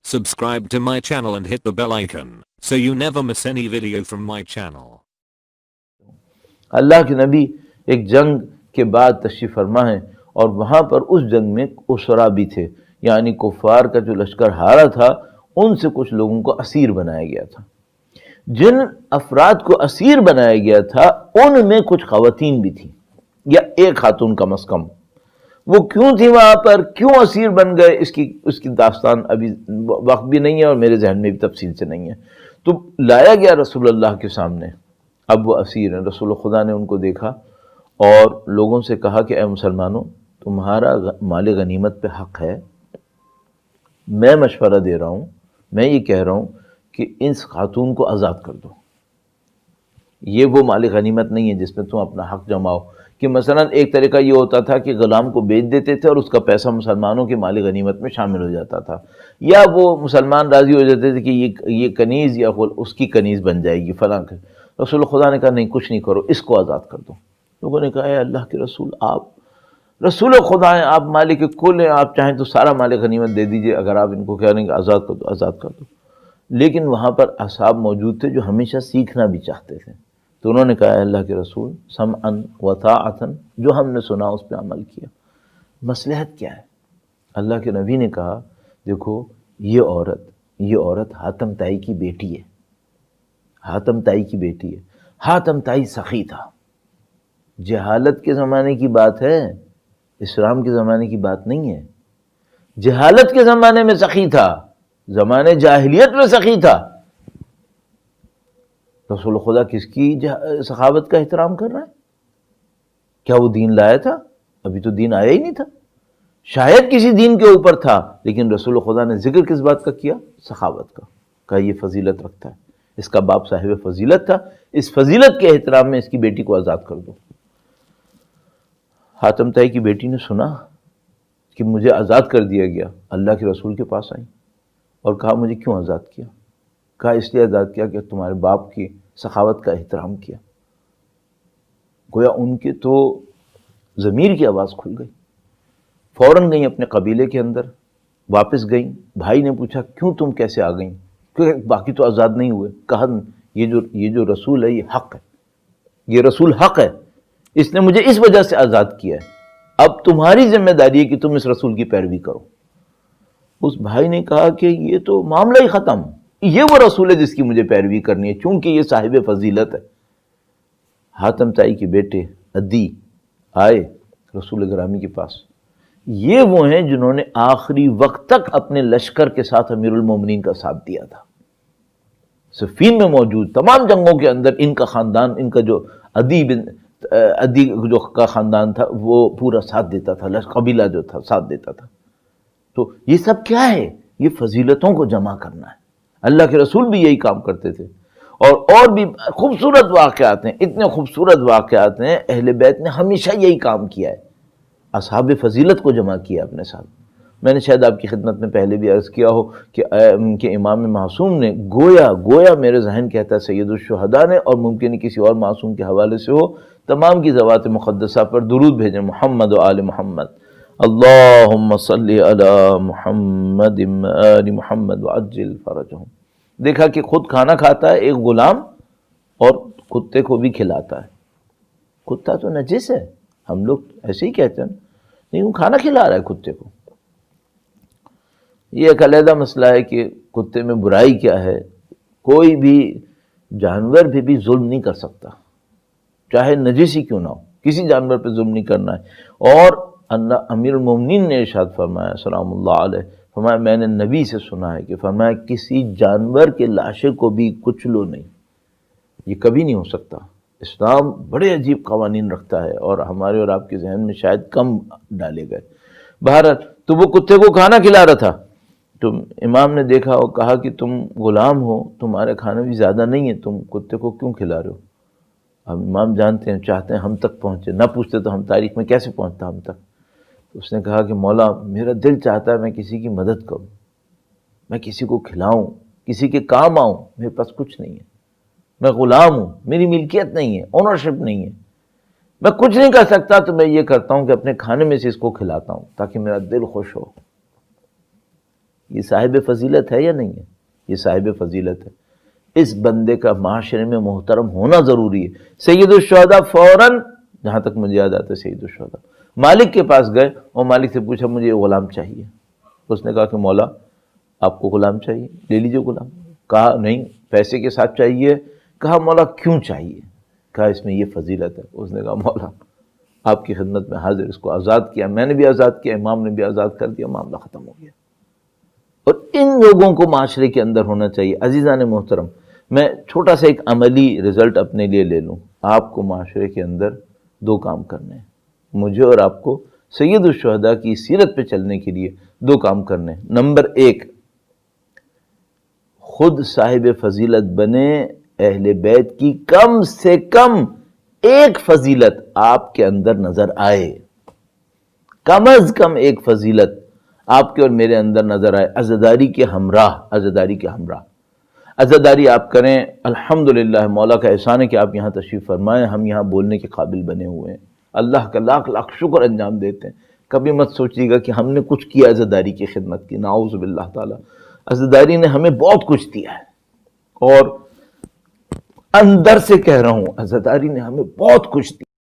Subscribe to my channel and hit the bell icon so you never miss any video from my channel. اللہ کے نبی ایک جنگ کے بعد تشریف فرما ہے اور وہاں پر اس جنگ میں اسرا بھی تھے، یعنی کفار کا جو لشکر ہارا تھا ان سے کچھ لوگوں کو اسیر بنایا گیا تھا۔ جن افراد کو اسیر بنایا گیا تھا ان میں کچھ خواتین بھی تھیں، یا ایک خاتون کم از کم۔ وہ کیوں تھی وہاں پر، کیوں اسیر بن گئے، اس کی داستان ابھی وقت بھی نہیں ہے اور میرے ذہن میں بھی تفصیل سے نہیں ہے۔ تو لایا گیا رسول اللہ کے سامنے، اب وہ اسیر ہیں۔ رسول خدا نے ان کو دیکھا اور لوگوں سے کہا کہ اے مسلمانوں، تمہارا مال غنیمت پہ حق ہے، میں مشورہ دے رہا ہوں، میں یہ کہہ رہا ہوں کہ اس خاتون کو آزاد کر دو۔ یہ وہ مال غنیمت نہیں ہے جس میں تم اپنا حق جماؤ، کہ مثلا ایک طریقہ یہ ہوتا تھا کہ غلام کو بیچ دیتے تھے اور اس کا پیسہ مسلمانوں کی مال غنیمت میں شامل ہو جاتا تھا، یا وہ مسلمان راضی ہو جاتے تھے کہ یہ کنیز یا اس کی کنیز بن جائے گی فلاں۔ رسول خدا نے کہا نہیں، کچھ نہیں کرو، اس کو آزاد کر دو۔ لوگوں نے کہا اے اللہ کے رسول، آپ رسول خدا ہیں، آپ مالک کل ہیں، آپ چاہیں تو سارا مال غنیمت دے دیجئے، اگر آپ ان کو کہہ رہے ہیں کہ آزاد کر دو، آزاد کر دو۔ لیکن وہاں پر اصحاب موجود تھے جو ہمیشہ سیکھنا بھی چاہتے تھے، تو انہوں نے کہا اے اللہ کے رسول، سمعا وطاعتا، جو ہم نے سنا اس پہ عمل کیا، مصلحت کیا ہے؟ اللہ کے نبی نے کہا دیکھو، یہ عورت حاتم تائی کی بیٹی ہے، حاتم تائی کی بیٹی ہے۔ حاتم تائی سخی تھا، جہالت کے زمانے کی بات ہے، اسلام کے زمانے کی بات نہیں ہے۔ جہالت کے زمانے میں سخی تھا، زمانے جاہلیت میں سخی تھا۔ رسول خدا کس کی سخاوت کا احترام کر رہا ہے؟ کیا وہ دین لایا تھا؟ ابھی تو دین آیا ہی نہیں تھا، شاید کسی دین کے اوپر تھا، لیکن رسول خدا نے ذکر کس بات کا کیا؟ سخاوت کا۔ کہا یہ فضیلت رکھتا ہے، اس کا باپ صاحب فضیلت تھا، اس فضیلت کے احترام میں اس کی بیٹی کو آزاد کر دو۔ حاتم تائی کی بیٹی نے سنا کہ مجھے آزاد کر دیا گیا، اللہ کے رسول کے پاس آئی اور کہا مجھے کیوں آزاد کیا؟ کہا اس لیے آزاد کیا کہ تمہارے باپ کی سخاوت کا احترام کیا۔ گویا ان کے تو ضمیر کی آواز کھل گئی، فوراً گئیں اپنے قبیلے کے اندر، واپس گئیں۔ بھائی نے پوچھا کیوں تم کیسے آ گئیں؟ کیونکہ باقی تو آزاد نہیں ہوئے۔ کہا یہ جو رسول ہے یہ حق ہے، یہ رسول حق ہے، اس نے مجھے اس وجہ سے آزاد کیا ہے، اب تمہاری ذمہ داری ہے کہ تم اس رسول کی پیروی کرو۔ اس بھائی نے کہا کہ یہ تو معاملہ ہی ختم، یہ وہ رسول ہے جس کی مجھے پیروی کرنی ہے، چونکہ یہ صاحب فضیلت ہے۔ حاتم تائی کے بیٹے عدی آئے رسول گرامی کے پاس، یہ وہ ہیں جنہوں نے آخری وقت تک اپنے لشکر کے ساتھ امیر المومنین کا ساتھ دیا تھا، صفین میں موجود تمام جنگوں کے اندر ان کا خاندان، ان کا جو عدی جو کا خاندان تھا وہ پورا ساتھ دیتا تھا، قبیلہ جو تھا ساتھ دیتا تھا۔ تو یہ سب کیا ہے؟ یہ فضیلتوں کو جمع کرنا ہے۔ اللہ کے رسول بھی یہی کام کرتے تھے، اور بھی خوبصورت واقعات ہیں، اتنے خوبصورت واقعات ہیں۔ اہل بیت نے ہمیشہ یہی کام کیا ہے، اصحاب فضیلت کو جمع کیا اپنے ساتھ۔ میں نے شاید آپ کی خدمت میں پہلے بھی عرض کیا ہو کہ امام معصوم نے گویا میرے ذہن کہتا ہے سید الشہداء نے، اور ممکن ہے کسی اور معصوم کے حوالے سے ہو، تمام کی ذوات مقدسہ پر درود بھیجیں، محمد و آل محمد، اللہم صلی علی محمد آل محمد وعجل فرجہم۔ دیکھا کہ خود کھانا کھاتا ہے ایک غلام اور کتے کو بھی کھلاتا ہے۔ کتا تو نجس ہے، ہم لوگ ایسے ہی کہتے ہیں، نہیں وہ کھانا کھلا رہا ہے کتے کو۔ یہ ایک علیحدہ مسئلہ ہے کہ کتے میں برائی کیا ہے۔ کوئی بھی جانور بھی ظلم نہیں کر سکتا، چاہے نجس ہی کیوں نہ ہو، کسی جانور پہ ظلم نہیں کرنا ہے۔ اور امیر المومنین نے ارشاد فرمایا سلام اللہ علیہ، فرمایا میں نے نبی سے سنا ہے کہ فرمایا کسی جانور کے لاشے کو بھی کچلو نہیں، یہ کبھی نہیں ہو سکتا۔ اسلام بڑے عجیب قوانین رکھتا ہے اور ہمارے اور آپ کے ذہن میں شاید کم ڈالے گئے۔ بہرحال تو وہ کتے کو کھانا کھلا رہا تھا، تو امام نے دیکھا اور کہا کہ تم غلام ہو، تمہارے کھانا بھی زیادہ نہیں ہے، تم کتے کو کیوں کھلا رہے ہو؟ اب امام جانتے ہیں، چاہتے ہیں ہم تک پہنچے، نہ پوچھتے تو ہم تاریخ میں کیسے پہنچتا ہم تک۔ تو اس نے کہا کہ مولا میرا دل چاہتا ہے میں کسی کی مدد کروں، میں کسی کو کھلاؤں، کسی کے کام آؤں، میرے پاس کچھ نہیں ہے، میں غلام ہوں، میری ملکیت نہیں ہے، اونرشپ نہیں ہے، میں کچھ نہیں کر سکتا، تو میں یہ کرتا ہوں کہ اپنے کھانے میں سے اس کو کھلاتا ہوں تاکہ میرا دل خوش ہو۔ یہ صاحب فضیلت ہے یا نہیں ہے؟ یہ صاحب فضیلت ہے. اس بندے کا معاشرے میں محترم ہونا ضروری ہے. سید الشہداء فوراً، جہاں تک مجھے یاد آتا ہے، سید الشہداء مالک کے پاس گئے اور مالک سے پوچھا مجھے یہ غلام چاہیے. اس نے کہا کہ مولا آپ کو غلام چاہیے، لے لیجئے غلام. کہا نہیں، پیسے کے ساتھ چاہیے. کہا مولا کیوں چاہیے؟ کہا اس میں یہ فضیلت ہے. اس نے کہا مولا آپ کی خدمت میں حاضر، اس کو آزاد کیا، میں نے بھی آزاد کیا، امام نے بھی آزاد کر دیا، معاملہ ختم ہو گیا. اور ان لوگوں کو معاشرے کے اندر ہونا چاہیے. عزیزان محترم، میں چھوٹا سا ایک عملی رزلٹ اپنے لیے لے لوں. آپ کو معاشرے کے اندر دو کام کرنے ہیں. مجھے اور آپ کو سید الشہداء کی سیرت پہ چلنے کے لیے دو کام کرنے ہیں. نمبر ایک، خود صاحب فضیلت بنے. اہل بیت کی کم سے کم ایک فضیلت آپ کے اندر نظر آئے. کم از کم ایک فضیلت آپ کے اور میرے اندر نظر آئے. عزاداری کے ہمراہ، عزاداری کے ہمراہ. عزاداری آپ کریں. الحمدللہ مولا کا احسان ہے کہ آپ یہاں تشریف فرمائیں، ہم یہاں بولنے کے قابل بنے ہوئے ہیں. اللہ کا لاکھ لاکھ شکر انجام دیتے ہیں. کبھی مت سوچیے گا کہ ہم نے کچھ کیا عزاداری کی خدمت کی، نعوذ باللہ تعالی. عزاداری نے ہمیں بہت کچھ دیا ہے، اور اندر سے کہہ رہا ہوں عزاداری نے ہمیں بہت کچھ دیا.